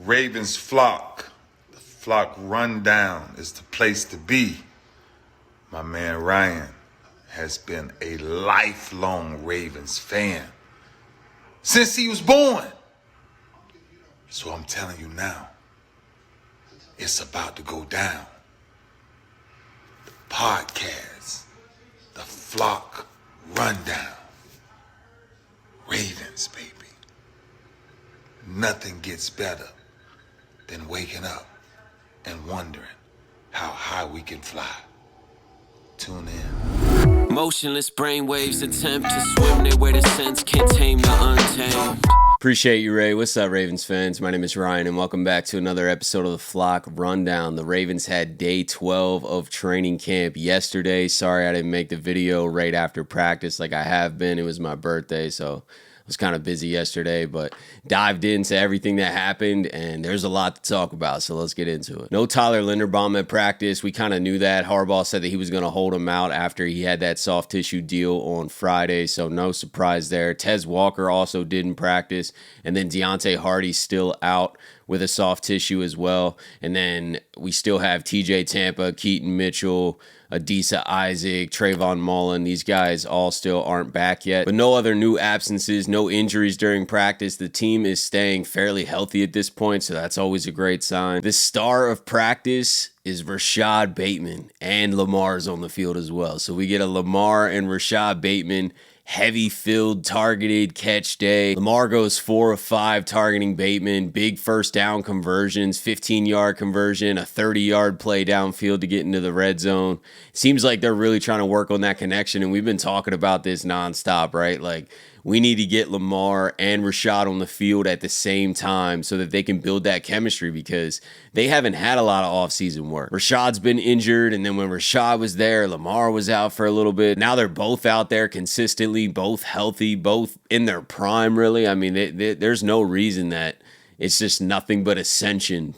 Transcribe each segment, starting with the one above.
Ravens flock. The flock rundown is the place to be. My man Ryan has been a lifelong Ravens fan since he was born. So I'm telling you now, it's about to go down. The podcast, the flock rundown. Ravens, baby. Nothing gets better than waking up and wondering how high we can fly. Tune in. Motionless brainwaves attempt to swim their way to sense, can't tame the untamed. Appreciate you, Ray. What's up, Ravens fans? My name is Ryan, and welcome back to another episode of the Flock Rundown. The Ravens had day 12 of training camp yesterday. Sorry I didn't make the video right after practice like I have been. It was my birthday, so I was kind of busy yesterday, but dived into everything that happened, and there's a lot to talk about, so let's get into it. No Tyler Linderbaum at practice. We kind of knew that. Harbaugh said that he was going to hold him out after he had that soft tissue deal on Friday, so no surprise there. Tez Walker also didn't practice, and then Deontay Hardy's still out with a soft tissue as well. And then we still have TJ Tampa, Keaton Mitchell, Adisa Isaac, Trayvon Mullen. These guys all still aren't back yet. But no other new absences, no injuries during practice. The team is staying fairly healthy at this point, so that's always a great sign. The star of practice is Rashod Bateman, and Lamar's on the field as well. So we get a Lamar and Rashod Bateman heavy filled targeted catch day. Lamar goes 4 of 5 targeting Bateman. Big first down conversions, 15-yard conversion, a 30-yard play downfield to get into the red zone. Seems like they're really trying to work on that connection, and we've been talking about this nonstop, right? Like, we need to get Lamar and Rashod on the field at the same time so that they can build that chemistry, because they haven't had a lot of offseason work. Rashod's been injured, and then when Rashod was there, Lamar was out for a little bit. Now they're both out there consistently, both healthy, both in their prime, really. I mean, there's no reason that it's just nothing but ascension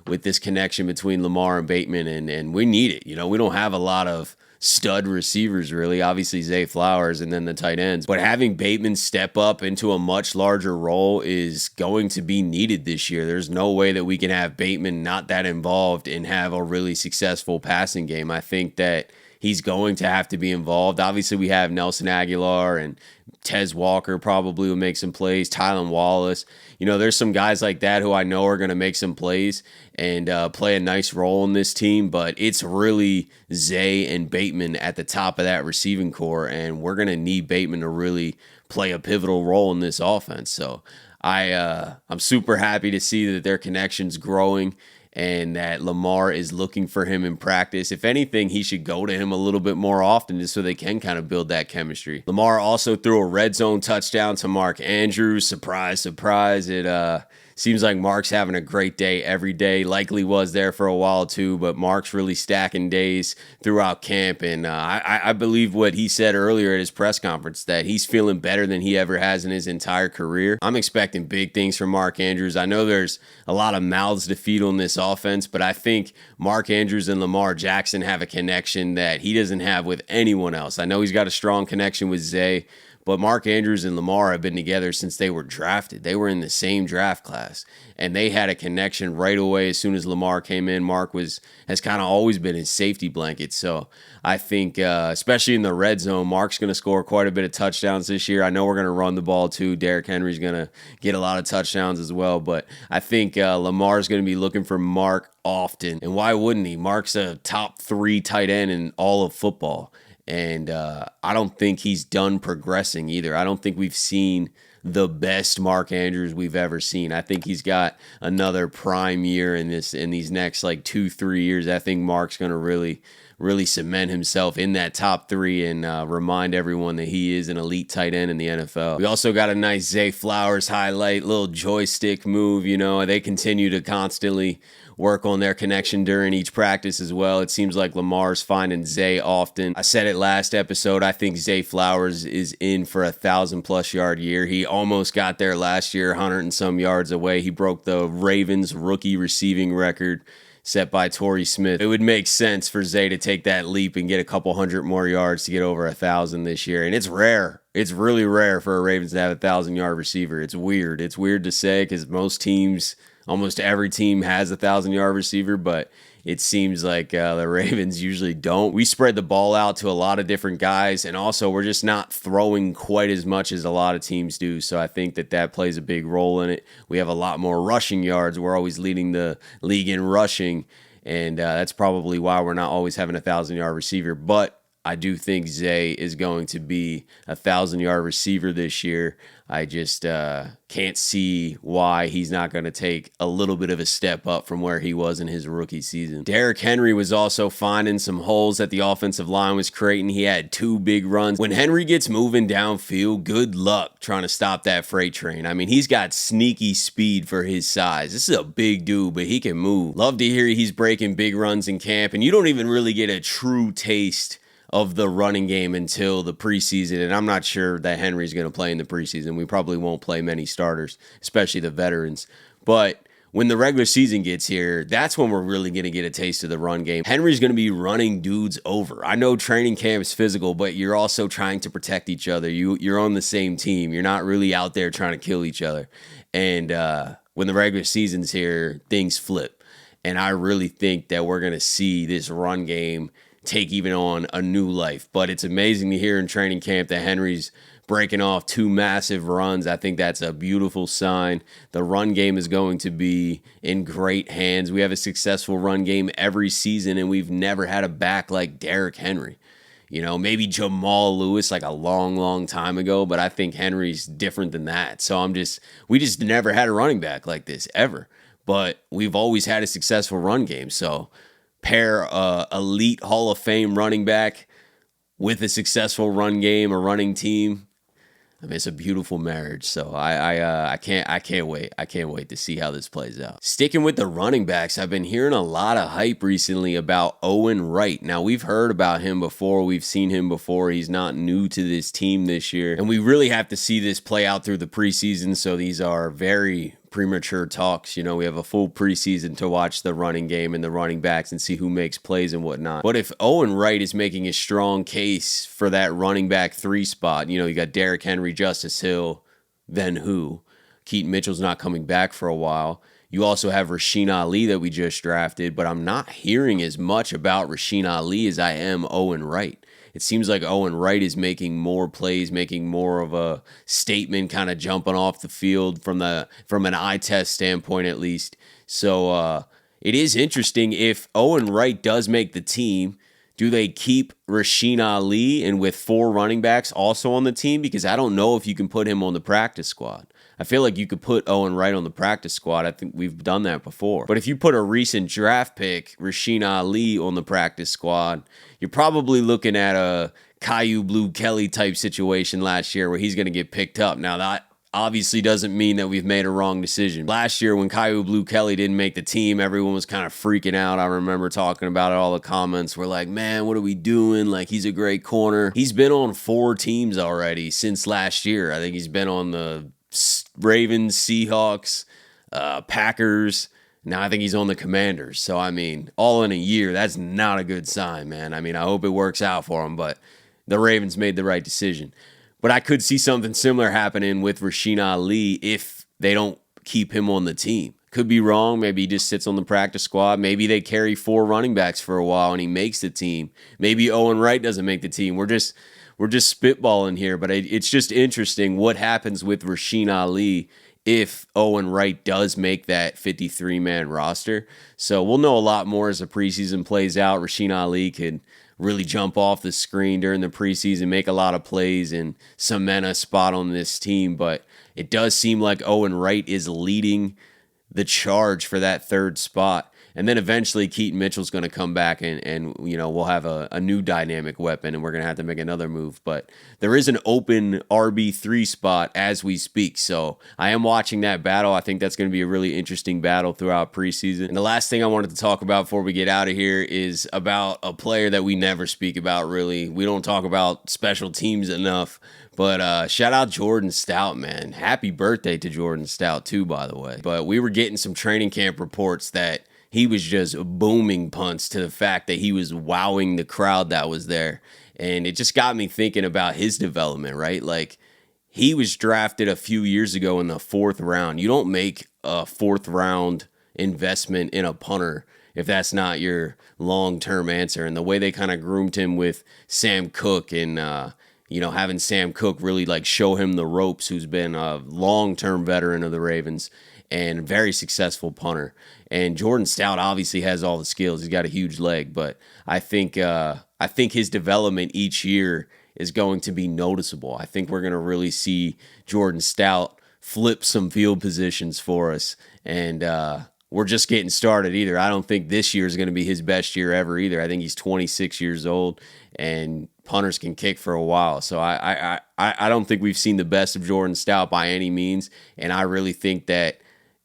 with this connection between Lamar and Bateman, and we need it. You know, we don't have a lot of stud receivers, really. Obviously Zay Flowers and then the tight ends, but having Bateman step up into a much larger role is going to be needed this year. There's no way that we can have Bateman not that involved and have a really successful passing game. I think that he's going to have to be involved. Obviously we have Nelson Aguilar, and Tez Walker probably will make some plays. Tylan Wallace. You know, there's some guys like that who I know are going to make some plays and play a nice role in this team, but it's really Zay and Bateman at the top of that receiving core, and we're going to need Bateman to really play a pivotal role in this offense. So I'm super happy to see that their connection's growing and that Lamar is looking for him in practice. If anything, he should go to him a little bit more often just so they can kind of build that chemistry. Lamar also threw a red zone touchdown to Mark Andrews. Surprise, surprise. It seems like Mark's having a great day every day. Likely was there for a while too, but Mark's really stacking days throughout camp. And I believe what he said earlier at his press conference, that he's feeling better than he ever has in his entire career. I'm expecting big things from Mark Andrews. I know there's a lot of mouths to feed on this offense, but I think Mark Andrews and Lamar Jackson have a connection that he doesn't have with anyone else. I know he's got a strong connection with Zay, but Mark Andrews and Lamar have been together since they were drafted. They were in the same draft class, and they had a connection right away as soon as Lamar came in. Mark has kind of always been his safety blanket. So I think, especially in the red zone, Mark's going to score quite a bit of touchdowns this year. I know we're going to run the ball too. Derrick Henry's going to get a lot of touchdowns as well, but I think Lamar's going to be looking for Mark often. And why wouldn't he? Mark's a top 3 tight end in all of football. And I don't think he's done progressing either. I don't think we've seen the best Mark Andrews we've ever seen. I think he's got another prime year in these next like 2-3 years. I think Mark's going to really cement himself in that top 3 and remind everyone that he is an elite tight end in the NFL. We also got a nice Zay Flowers highlight, little joystick move. You know, they continue to constantly work on their connection during each practice as well. It seems like Lamar's finding Zay often. I said it last episode, I think Zay Flowers is in for a 1,000+ yard year. He almost got there last year, 100 and some yards away. He broke the Ravens rookie receiving record set by Torrey Smith. It would make sense for Zay to take that leap and get a couple hundred more yards to get over 1,000 this year. And it's rare. It's really rare for a Ravens to have a 1,000-yard receiver. It's weird. It's weird to say because most teams almost every team has a 1,000-yard receiver, but it seems like the Ravens usually don't. We spread the ball out to a lot of different guys, and also we're just not throwing quite as much as a lot of teams do. So I think that plays a big role in it. We have a lot more rushing yards. We're always leading the league in rushing, and that's probably why we're not always having a 1,000-yard receiver. But I do think Zay is going to be a 1,000-yard receiver this year. I just can't see why he's not going to take a little bit of a step up from where he was in his rookie season. Derrick Henry was also finding some holes that the offensive line was creating. He had 2 big runs. When Henry gets moving downfield, good luck trying to stop that freight train. I mean, he's got sneaky speed for his size. This is a big dude, but he can move. Love to hear he's breaking big runs in camp, and you don't even really get a true taste of the running game until the preseason, and I'm not sure that Henry's going to play in the preseason. We probably won't play many starters, especially the veterans. But when the regular season gets here, that's when we're really going to get a taste of the run game. Henry's going to be running dudes over. I know training camp is physical, but you're also trying to protect each other. You're on the same team. You're not really out there trying to kill each other. And when the regular season's here, things flip. And I really think that we're going to see this run game take even on a new life. But it's amazing to hear in training camp that Henry's breaking off 2 massive runs. I think that's a beautiful sign. The run game is going to be in great hands. We have a successful run game every season, and we've never had a back like Derrick Henry. You know, maybe Jamal Lewis like a long, long time ago, but I think Henry's different than that. So we just never had a running back like this ever. But we've always had a successful run game. So pair elite Hall of Fame running back with a successful run game, a running team. I mean, it's a beautiful marriage. So I can't wait. I can't wait to see how this plays out. Sticking with the running backs, I've been hearing a lot of hype recently about Owen Wright. Now, we've heard about him before. We've seen him before. He's not new to this team this year. And we really have to see this play out through the preseason. So these are very premature talks. You know, we have a full preseason to watch the running game and the running backs and see who makes plays and whatnot. But if Owen Wright is making a strong case for that running back 3 spot, you know, you got Derrick Henry, Justice Hill, then who? Keaton Mitchell's not coming back for a while. You also have Rasheen Ali that we just drafted, but I'm not hearing as much about Rasheen Ali as I am Owen Wright. It seems like Owen Wright is making more plays, making more of a statement, kind of jumping off the field from an eye test standpoint at least. So it is interesting if Owen Wright does make the team. Do they keep Rasheen Ali and with 4 running backs also on the team? Because I don't know if you can put him on the practice squad. I feel like you could put Owen Wright on the practice squad. I think we've done that before. But if you put a recent draft pick, Rasheen Ali, on the practice squad, you're probably looking at a Caillou Blue Kelly type situation last year where he's going to get picked up. Now, that obviously doesn't mean that we've made a wrong decision. Last year when Caillou Blue Kelly didn't make the team, everyone was kind of freaking out. I remember talking about it. All the comments were like, man, what are we doing? Like, he's a great corner. He's been on 4 teams already since last year. I think he's been on the Ravens, Seahawks, Packers. Now I think he's on the Commanders. So, I mean, all in a year, that's not a good sign, man. I mean, I hope it works out for him, but the Ravens made the right decision. But I could see something similar happening with Rasheen Ali if they don't keep him on the team. Could be wrong. Maybe he just sits on the practice squad. Maybe they carry 4 running backs for a while and he makes the team. Maybe Owen Wright doesn't make the team. We're just spitballing here, but it's just interesting what happens with Rasheen Ali if Owen Wright does make that 53-man roster. So we'll know a lot more as the preseason plays out. Rasheen Ali could really jump off the screen during the preseason, make a lot of plays, and cement a spot on this team. But it does seem like Owen Wright is leading the charge for that 3rd spot. And then eventually Keaton Mitchell's going to come back and you know, we'll have a new dynamic weapon and we're going to have to make another move. But there is an open RB3 spot as we speak. So I am watching that battle. I think that's going to be a really interesting battle throughout preseason. And the last thing I wanted to talk about before we get out of here is about a player that we never speak about really. We don't talk about special teams enough. But shout out Jordan Stout, man. Happy birthday to Jordan Stout too, by the way. But we were getting some training camp reports that he was just booming punts to the fact that he was wowing the crowd that was there. And it just got me thinking about his development, right? Like, he was drafted a few years ago in the 4th round. You don't make a 4th round investment in a punter if that's not your long-term answer. And the way they kind of groomed him with Sam Cook and, having Sam Cook really like show him the ropes, who's been a long-term veteran of the Ravens and very successful punter. And Jordan Stout obviously has all the skills. He's got a huge leg, but I think his development each year is going to be noticeable. I think we're going to really see Jordan Stout flip some field positions for us. And we're just getting started either. I don't think this year is going to be his best year ever either. I think he's 26 years old, and punters can kick for a while. So I don't think we've seen the best of Jordan Stout by any means, and I really think that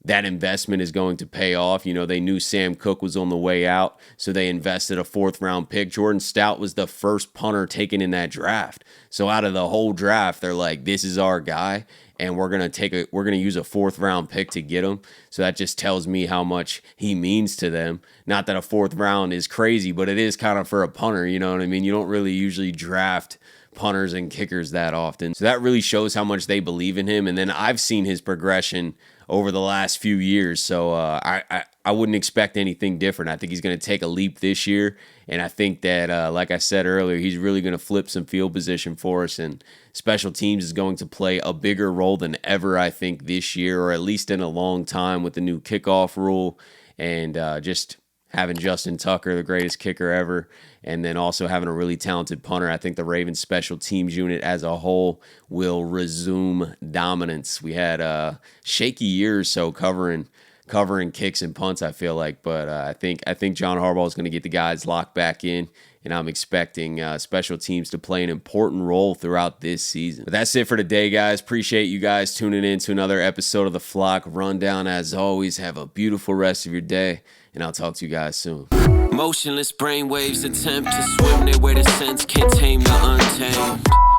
investment is going to pay off. They knew Sam Cook was on the way out, so they invested a 4th round pick. Jordan Stout was the first punter taken in that draft. So out of the whole draft, they're like, this is our guy, and we're going to use a 4th round pick to get him. So that just tells me how much he means to them. Not that a 4th round is crazy, but it is kind of for a punter, you know what I mean? You don't really usually draft punters and kickers that often. So that really shows how much they believe in him. And then I've seen his progression over the last few years. So I wouldn't expect anything different. I think he's going to take a leap this year. And I think that, like I said earlier, he's really going to flip some field position for us. And special teams is going to play a bigger role than ever, I think, this year, or at least in a long time, with the new kickoff rule and just having Justin Tucker, the greatest kicker ever, and then also having a really talented punter. I think the Ravens special teams unit as a whole will resume dominance. We had a shaky year or so covering kicks and punts, I feel like, but I think John Harbaugh is going to get the guys locked back in, and I'm expecting special teams to play an important role throughout this season. But that's it for today, guys. Appreciate you guys tuning in to another episode of the Flock Rundown. As always, have a beautiful rest of your day, and I'll talk to you guys soon. Motionless brainwaves attempt to swim there where the sense can't tame the